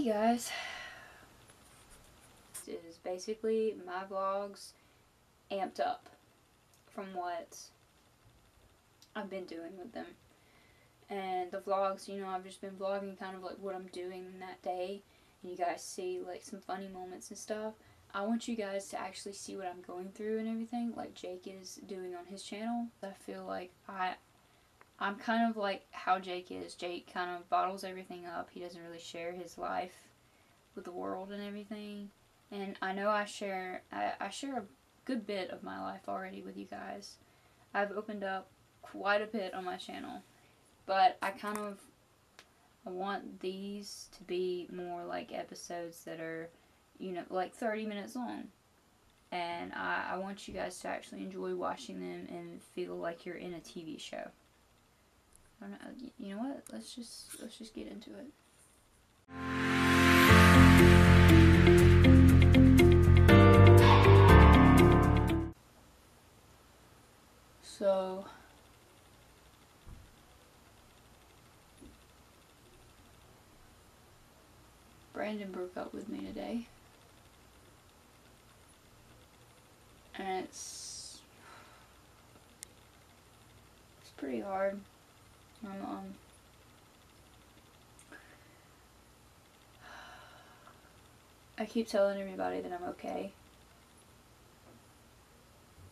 Hey guys, this is basically my vlogs amped up from what I've been doing with them. And the vlogs, you know, I've just been vlogging kind of like what I'm doing that day, and you guys see like some funny moments and stuff. I want you guys to actually see what I'm going through and everything, like Jake is doing on his channel. I feel like I'm kind of like how Jake is. Jake kind of bottles everything up. He doesn't really share his life with the world and everything. And I know I share a good bit of my life already with you guys. I've opened up quite a bit on my channel. But I want these to be more like episodes that are, you know, like 30 minutes long. And I want you guys to actually enjoy watching them and feel like you're in a TV show. I don't know, you know what? Let's just get into it. So Brandon broke up with me today. And it's pretty hard. I keep telling everybody that I'm okay,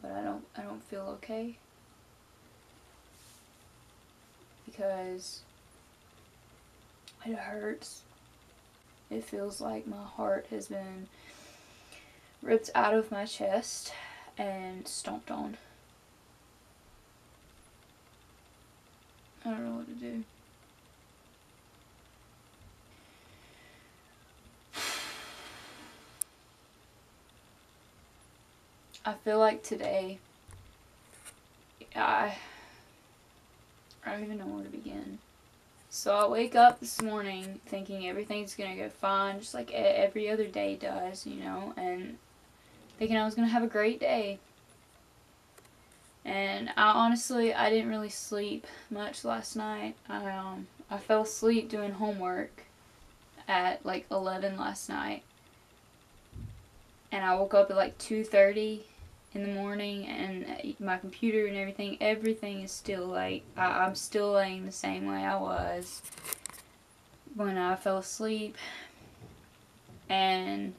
but I don't feel okay, because it hurts. It feels like my heart has been ripped out of my chest and stomped on. I don't know what to do. I feel like today, I don't even know where to begin. So I wake up this morning thinking everything's gonna go fine, just like every other day does, you know, and thinking I was gonna have a great day. And I didn't really sleep much last night. I fell asleep doing homework at like 11 last night, and I woke up at like 2:30 in the morning, and my computer and everything is still like, I'm still laying the same way I was when I fell asleep. And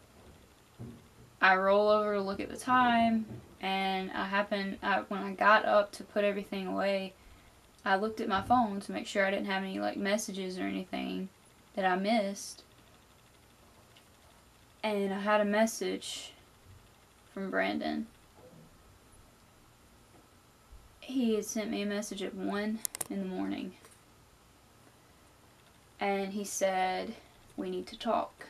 I roll over to look at the time, and when I got up to put everything away, I looked at my phone to make sure I didn't have any like messages or anything that I missed. And I had a message from Brandon. He had sent me a message at 1 in the morning. And he said, "We need to talk."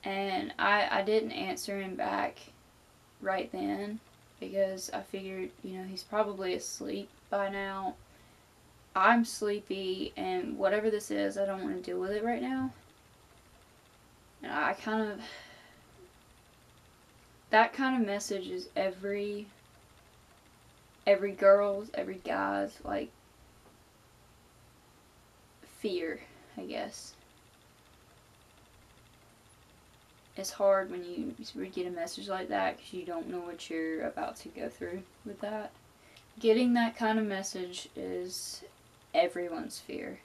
And I didn't answer him back right then, because I figured, you know, he's probably asleep by now. I'm sleepy, and whatever this is, I don't want to deal with it right now. And that kind of message is every girl's, every guy's, like, fear, I guess. It's hard when you get a message like that, because you don't know what you're about to go through with that. Getting that kind of message is everyone's fear.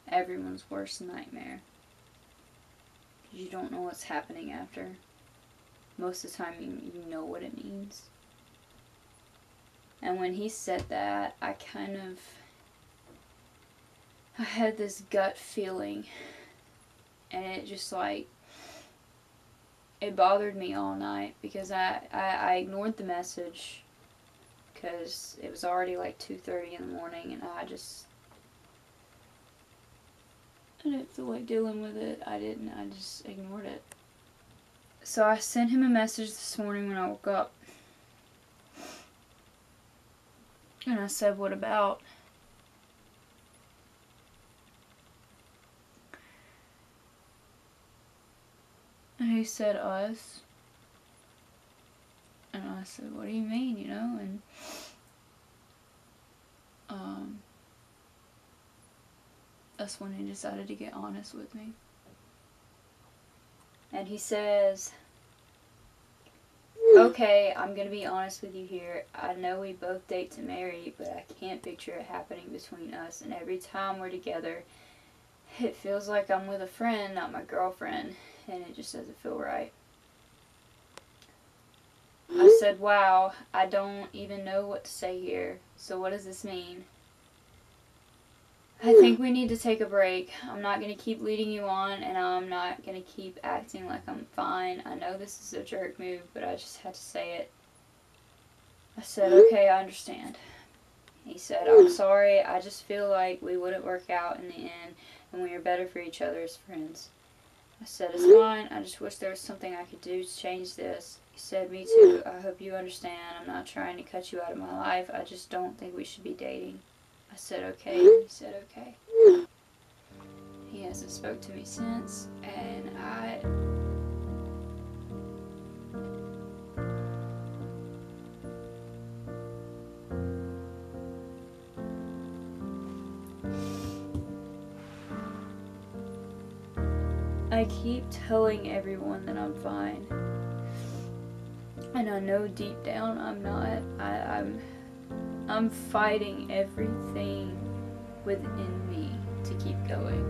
Everyone's worst nightmare. You don't know what's happening after. Most of the time you know what it means. And when he said that, I had this gut feeling, and it just like, it bothered me all night, because I ignored the message because it was already like 2:30 in the morning, and I didn't feel like dealing with it. I just ignored it. So I sent him a message this morning when I woke up, and I said, "What about?" And he said, "Us." And I said, "What do you mean, you know?" And That's when he decided to get honest with me. And he says, okay, I'm going to be honest with you here. I know we both date to marry, but I can't picture it happening between us. And every time we're together, it feels like I'm with a friend, not my girlfriend. And it just doesn't feel right. I said, wow, I don't even know what to say here. So what does this mean? I think we need to take a break. I'm not going to keep leading you on, and I'm not going to keep acting like I'm fine. I know this is a jerk move, but I just had to say it. I said, okay, I understand. He said, I'm sorry. I just feel like we wouldn't work out in the end, and we are better for each other as friends. I said, it's fine. I just wish there was something I could do to change this. He said, me too. I hope you understand. I'm not trying to cut you out of my life. I just don't think we should be dating. I said, okay. He said, okay. He hasn't spoke to me since, and I keep telling everyone that I'm fine. And I know deep down I'm not. I'm fighting everything within me to keep going.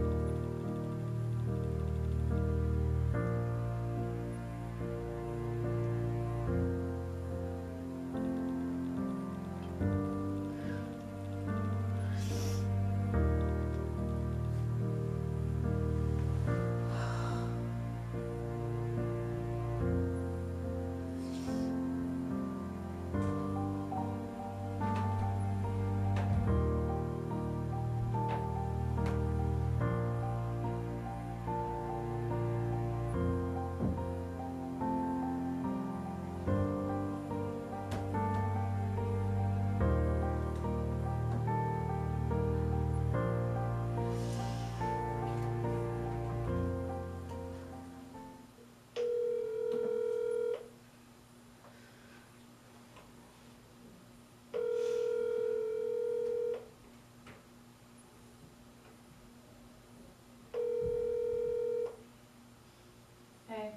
Hey.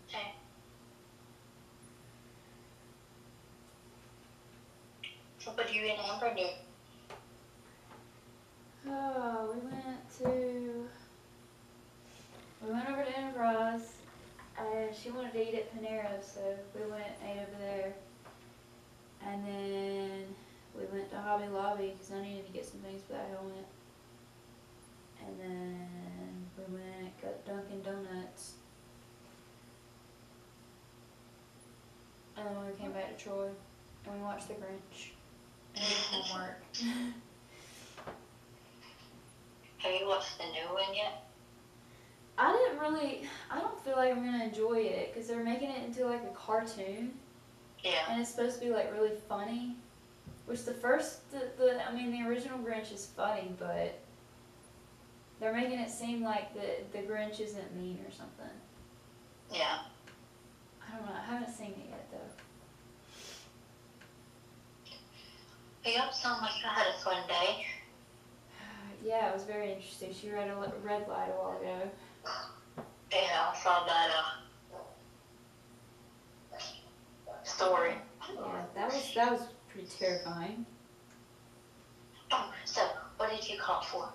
Hey. So what do you and Amber do? Oh, we went over to Enterprise, and she wanted to eat at Panera, so we went and ate over there. And then we went to Hobby Lobby because I needed to get some things for that helmet. And then we went and got Dunkin' Donuts. And then we came back to Troy, and we watched The Grinch and did homework. Have you watched the new one yet? I don't feel like I'm going to enjoy it because they're making it into like a cartoon. Yeah. And it's supposed to be like really funny. Which the original Grinch is funny, but they're making it seem like the Grinch isn't mean or something. Yeah. I don't know. I haven't seen it yet though. You sound like you had a fun day. Yeah, it was very interesting. She read a red light a while ago. Yeah, I saw that story. Yeah, that was pretty terrifying. Oh, so what did you call for?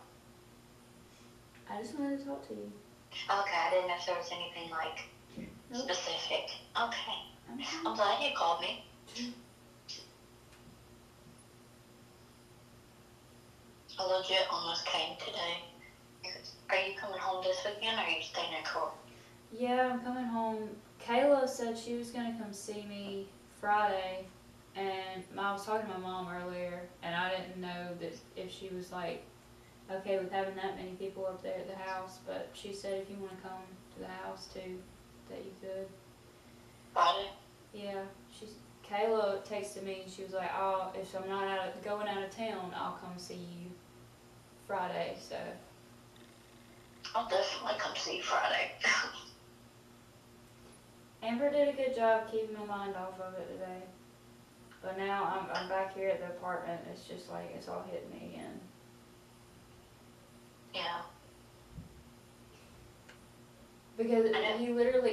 I just wanted to talk to you. Okay, I didn't know if there was anything like specific. Okay. I'm glad you called me. I legit almost came today. Are you coming home this weekend or are you staying in Tori? Yeah, I'm coming home. Kayla said she was going to come see me Friday, and I was talking to my mom earlier, and I didn't know that if she was like okay with having that many people up there at the house, but she said if you want to come to the house too, that you could. Friday? Yeah, Kayla texted me and she was like, "Oh, if I'm not going out of town, I'll come see you Friday." So I'll definitely come see you Friday. Amber did a good job keeping my mind off of it today, but now I'm back here at the apartment. It's just like it's all hitting me again. Yeah. Because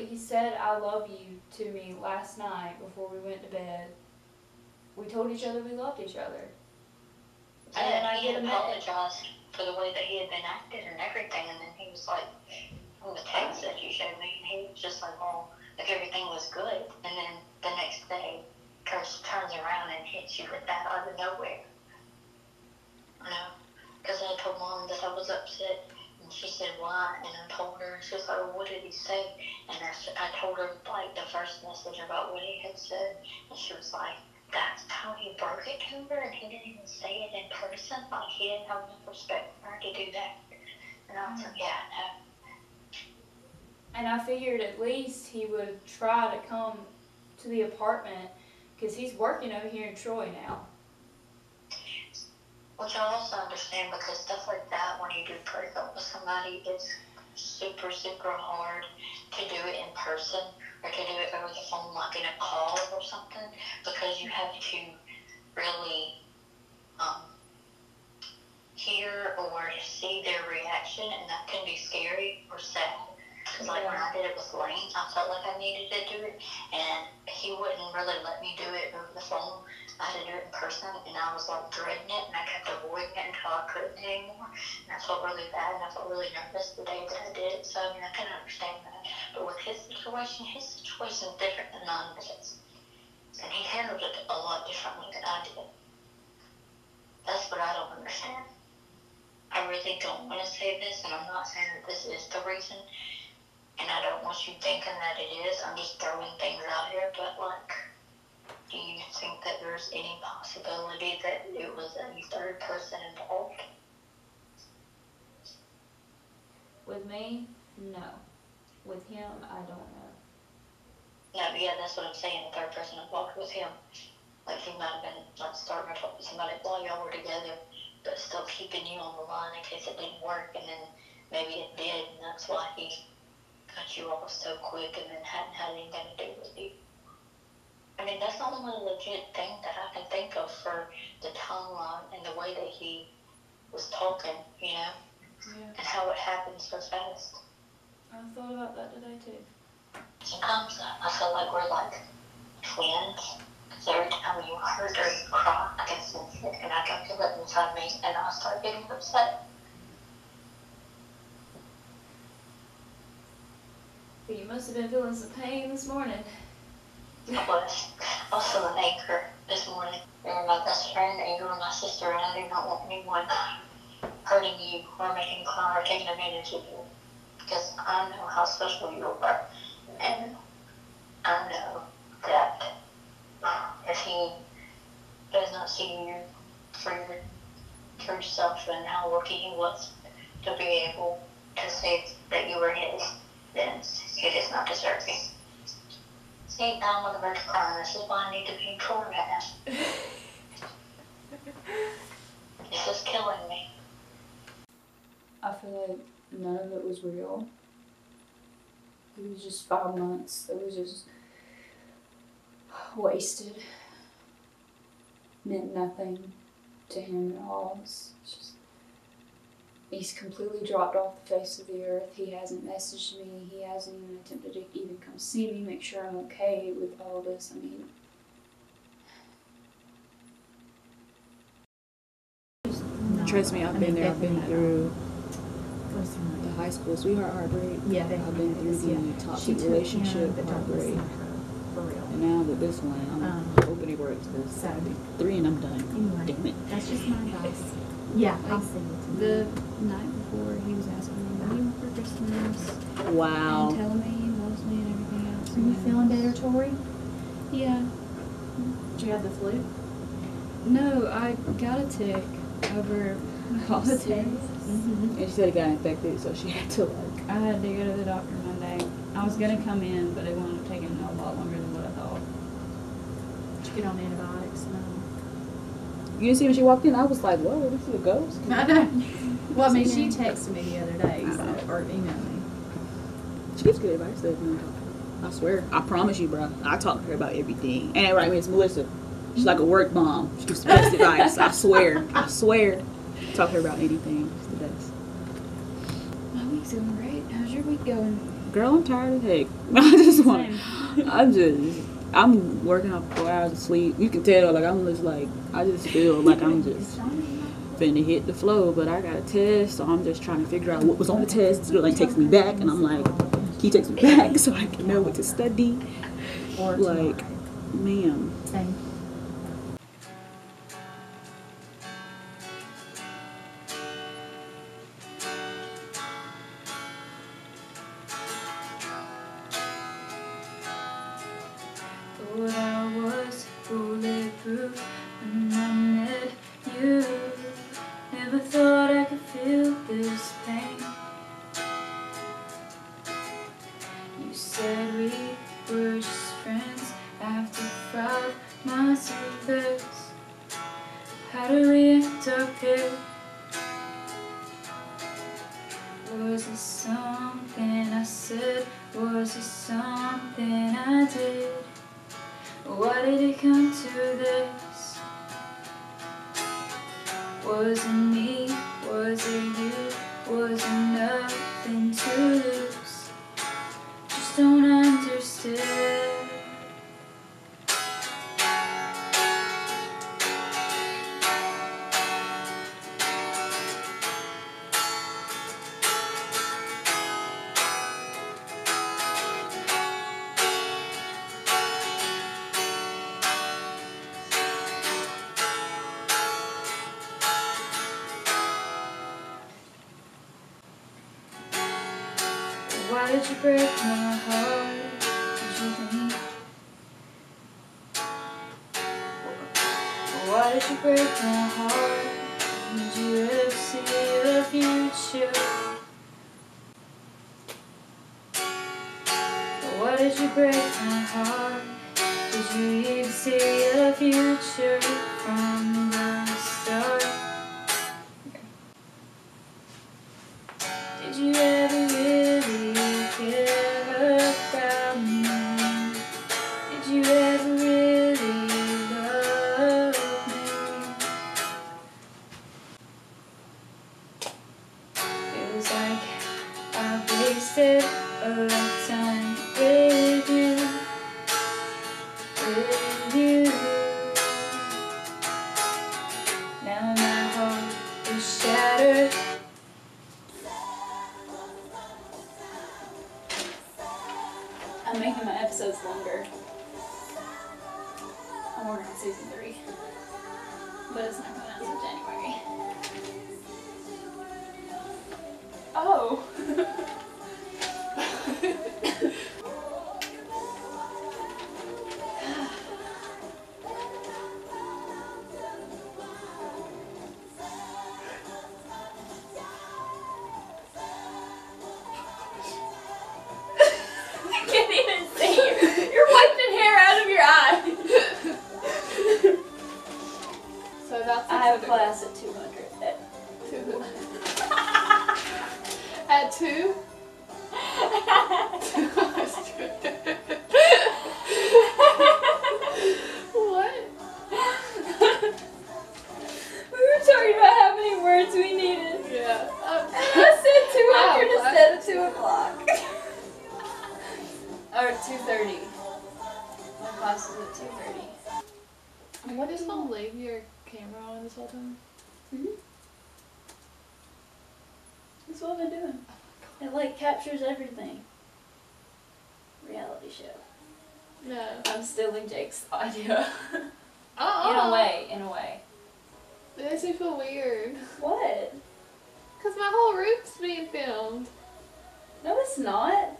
he said I love you to me last night before we went to bed. We told each other we loved each other. And I had apologized for the way that he had been acting and everything, and then he was like, on the text that you showed me, and he was just like, well, like everything was good, and then the next day, Kirst turns around and hits you with that out of nowhere. You know? Because I told Mom that I was upset, and she said, why? And I told her, and she was like, well, what did he say? And I told her, like, the first message about what he had said, and she was like, that's how he broke it to her, and he didn't even say it in person? Like, he didn't have enough respect for her to do that? And I was like, yeah, no. And I figured at least he would try to come to the apartment, because he's working over here in Troy now. Which I also understand, because stuff like that, when you do break up with somebody, it's super, super hard to do it in person or to do it over the phone, like in a call or something, because you have to really hear or see their reaction, and that can be scary or sad. Because like when I did it with Lane, I felt like I needed to do it, and he wouldn't really let me do it over the phone. I had to do it in person, and I was like dreading it, and I kept avoiding it until I couldn't anymore. And I felt really bad, and I felt really nervous the day that I did it. So I mean, I can understand that. But with his situation is different than mine is, and he handled it a lot differently than I did. That's what I don't understand. I really don't want to say this, and I'm not saying that this is the reason, and I don't want you thinking that it is. I'm just throwing things out here, but like, do you think that there's any possibility that it was a third person involved? With me, no. With him, I don't know. No, yeah, that's what I'm saying, the third person involved with him. Like, he might have been, like, starting to talk to somebody while y'all were together, but still keeping you on the line in case it didn't work, and then maybe it did, and that's why he cut you off so quick and then hadn't had anything to do with you. I mean, that's the only legit thing that I can think of for the timeline and the way that he was talking, you know? Yeah. And how it happened so fast. I thought about that today, too. Sometimes I feel like we're like twins. Because every time you hurt or you cry, I can sense it, and I can feel it inside me, and I start getting upset. But you must have been feeling some pain this morning. I was feeling anger this morning. You were my best friend, and you were my sister, and I do not want anyone hurting you or making you cry or taking advantage of you. Because I know how special you are, and I know that if he does not see you for yourself and how lucky he was to be able to say that you were his, then he does not deserve you. See, now I'm on the verge of crying. This is why I need to be in Tori right now. This is killing me. I feel like none of it was real. It was just 5 months that was just wasted. Meant nothing to him at all. It's just, he's completely dropped off the face of the earth. He hasn't messaged me. He hasn't even attempted to even come see me, make sure I'm okay with all this. I mean, trust me, I've been there. I've been through the high school sweetheart heartbreak. Yeah, I've been through the toxic relationship heartbreak. For real. And now with this one, I'm hoping it works because So, 3 and I'm done. anyway, Damn it. that's just my advice. Yeah, I'll Like, send it to the you. night before, he was asking me, what do you want for Christmas? Wow. And telling me he loves me and everything else. Are you feeling better, Tori? Yeah. Did you have the flu? No, I got a tick over the holidays. Mm-hmm. And she said it got infected, so she had to like. I had to go to the doctor Monday. I was gonna come in, but it wound up taking a lot longer than what I thought. Did you get on antibiotics? No. You didn't see when she walked in? I was like, whoa, this is a ghost. I know. Well, I mean, she texted me the other day, so, or emailed me. She gives good advice though. If you want to talk to her. I swear. I promise you, bro. I talk to her about everything. And right, it's Melissa. She's like a work mom. She gives the best advice. I swear. I swear. Talk to her about anything. It's the best. week's going great. How's your week going? Girl, I'm tired as heck. I'm working off 4 hours of sleep. You can tell, like, I'm just like, I just feel like I'm just finna hit the flow, but I got a test, so I'm just trying to figure out what was on the test. This girl like takes me back, and I'm like, he takes me back so I can know what to study. Like, ma'am. Same. Thought I was bulletproof when I met you. Never thought I could feel this pain. You said we were just friends after 5 months of this. How do we end up here? Was it something I said? Was it something I did? Why did it come to this? Was it me? Was it you? Was it nothing to lose? Just don't understand. Why did you break my heart? Did you think? Why did you break my heart? Did you ever see a future? Why did you break my heart? Did you even see a future from the start? Did you ever really care about me? Did you ever really love me? Feels like I've wasted a lifetime with you, with you. Now my heart is shattered. I'm making my episodes longer. I'm working on season 3, but it's not coming out until January. Oh! I can't even see you. You're wiping hair out of your eye. So that's I have a class at 200. At 2? What? We were talking about how many words we needed. Yeah. I said 200 instead of 2 o'clock. Or 2:30. My class is at 2:30. What is gonna leave your camera on this whole time? That's what I've been doing. It like captures everything. Reality show. No. I'm stealing Jake's idea. In a way. It makes me feel weird. What? Because my whole room's being filmed. No, it's not.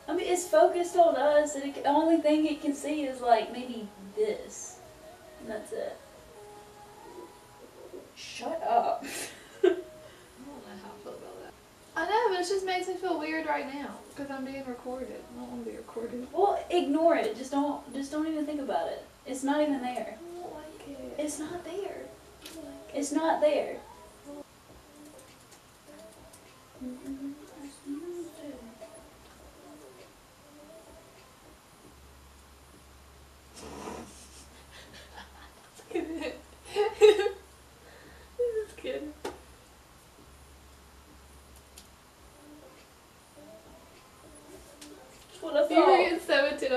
I mean, it's focused on us, and the only thing it can see is like maybe this, and that's it. Shut up. I don't know how I feel about that. I know, but it just makes me feel weird right now because I'm being recorded. I don't want to be recorded. Well, ignore it. Just don't even think about it. It's not even there. I don't like it. It's not there. I don't like it. It's not there. This is good.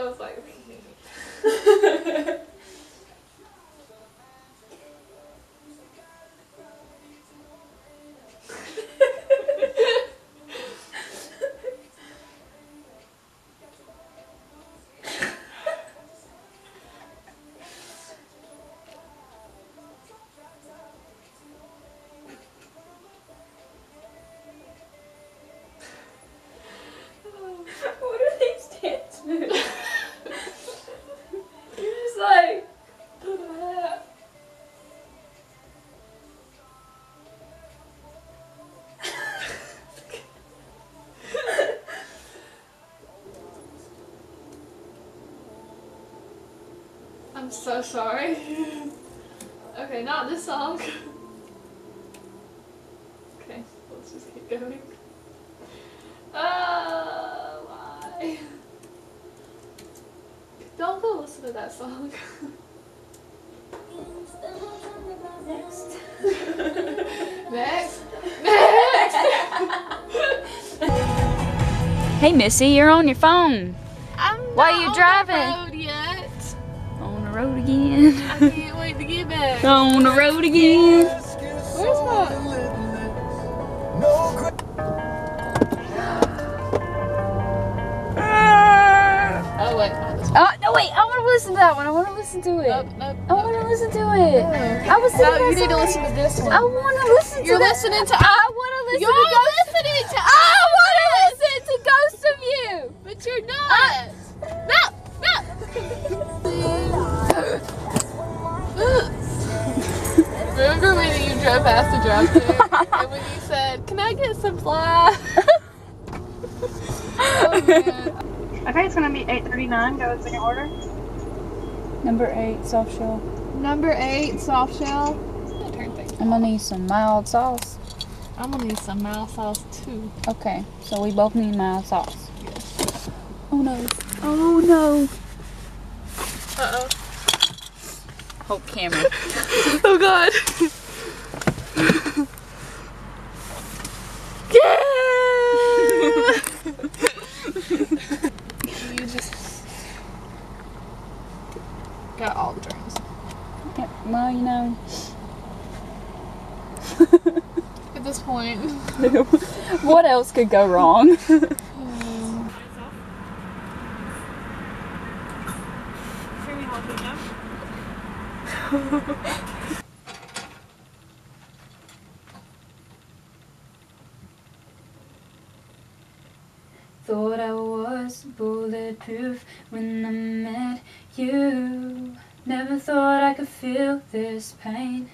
was like. What are these dance moves? You're just like. I'm so sorry. Okay, not this song. Okay, let's just keep going. Why? Don't go listen to that song. Next. Next. Hey Missy, you're on your phone. Why are you driving? On the road yet. On the road again. I can't wait to get back. On the road again. Where's my? Oh wait. Oh no! Wait, I want to listen to that one. I want to listen to it. Nope, nope. I want to listen to it. I was No, thinking you need to listen to this one. I want to listen to You're that. listening to. I want to listen You're to Ghost. listening to. I want to listen to Ghost of You. But you're not. No, no. Remember when you drove past the drive-thru and when you said, "Can I get some fly?" Oh man. Okay, it's gonna be 8:39. Go with second order. Number 8, soft shell. Number 8, soft shell. Turn things. I'm gonna need some mild sauce. I'm gonna need some mild sauce too. Okay, so we both need mild sauce. Oh no! Oh no! Uh-oh. Hope camera. Oh god. You just got all the drinks. Yeah, well, you know. At this point. What else could go wrong? Thought I was bulletproof when I met you. Never thought I could feel this pain.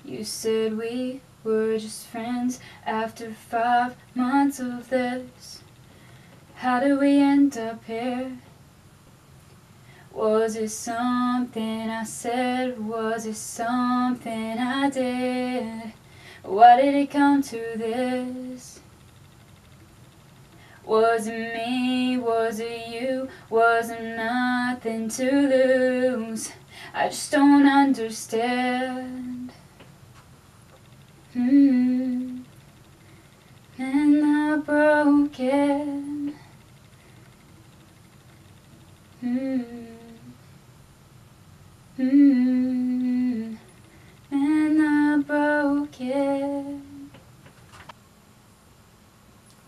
You said we were just friends after 5 months of this. How did we end up here? Was it something I said? Was it something I did? Why did it come to this? Was it me? Was it you? Was there nothing to lose? I just don't understand. And I'm broken. And I'm broken.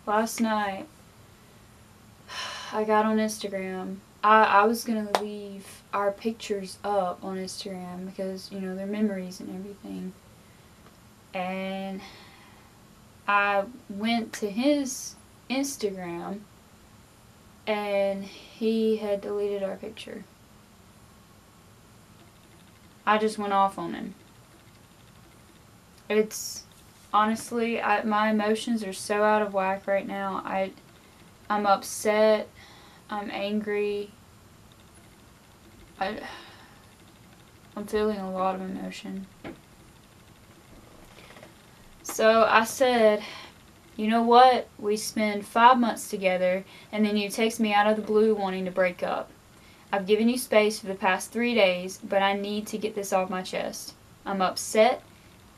Last night, I got on Instagram. I was gonna leave our pictures up on Instagram because, you know, they're memories and everything. And I went to his Instagram and he had deleted our picture. I just went off on him. It's honestly, my emotions are so out of whack right now. I'm upset. I'm angry. I'm feeling a lot of emotion. So I said, you know what? We spend 5 months together and then you text me out of the blue wanting to break up. I've given you space for the past 3 days, but I need to get this off my chest. I'm upset,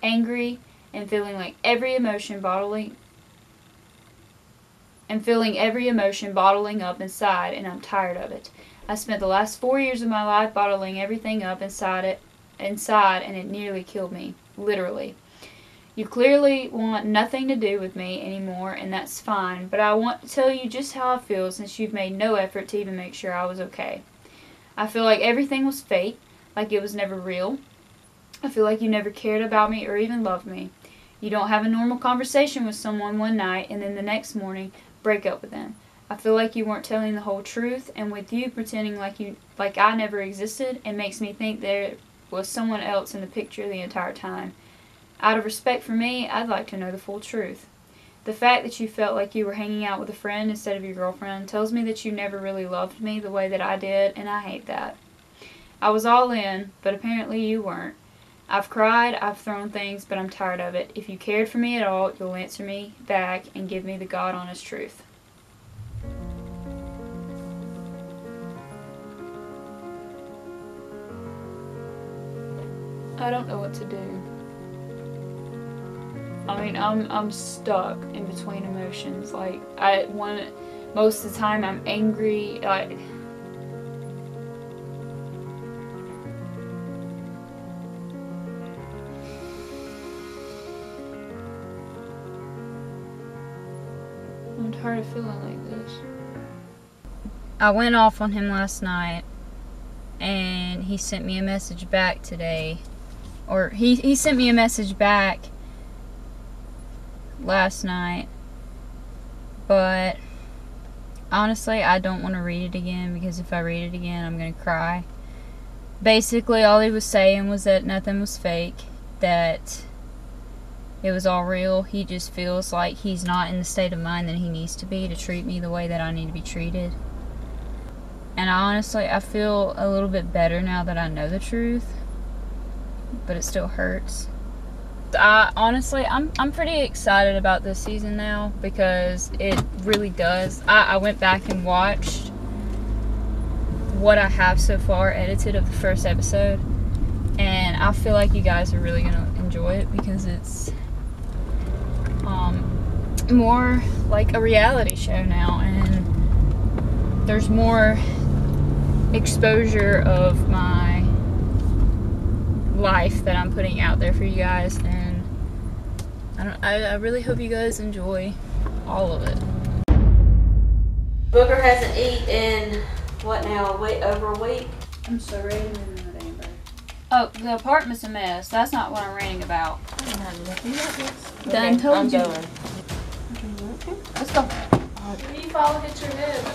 angry, and feeling like every emotion bottling and feeling every emotion bottling up inside, and I'm tired of it. I spent the last 4 years of my life bottling everything up inside, and it nearly killed me. Literally. You clearly want nothing to do with me anymore, and that's fine, but I want to tell you just how I feel since you've made no effort to even make sure I was okay. I feel like everything was fake, like it was never real. I feel like you never cared about me or even loved me. You don't have a normal conversation with someone one night and then the next morning break up with them. I feel like you weren't telling the whole truth, and with you pretending like I never existed, it makes me think there was someone else in the picture the entire time. Out of respect for me, I'd like to know the full truth. The fact that you felt like you were hanging out with a friend instead of your girlfriend tells me that you never really loved me the way that I did, and I hate that. I was all in, but apparently you weren't. I've cried, I've thrown things, but I'm tired of it. If you cared for me at all, you'll answer me back and give me the God-honest truth. I don't know what to do. I mean, I'm stuck in between emotions. Like, most of the time I'm angry. I'm tired of feeling like this. I went off on him last night, and he sent me a message back today. Or he sent me a message back last night, but honestly I don't want to read it again, because if I read it again I'm gonna cry. Basically all he was saying was that nothing was fake, that it was all real. He just feels like he's not in the state of mind that he needs to be to treat me the way that I need to be treated. And I feel a little bit better now that I know the truth, but it still hurts. I'm pretty excited about this season now, because it really does. I went back and watched what I have so far edited of the first episode, and I feel like you guys are really going to enjoy it, because it's more like a reality show now, and there's more exposure of my life that I'm putting out there for you guys, and I really hope you guys enjoy all of it. Booker hasn't eaten in what now? Over a week? I'm so ready to move in with Amber. Oh, the apartment's a mess. That's not what I'm ranting about. Done told you. I'm going. Let's go. When you fall, hit your head.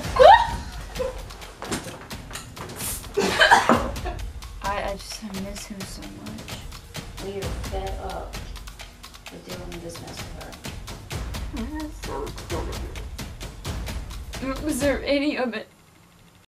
I miss him so much. We are fed up with dealing with this mess with her. Was there any of it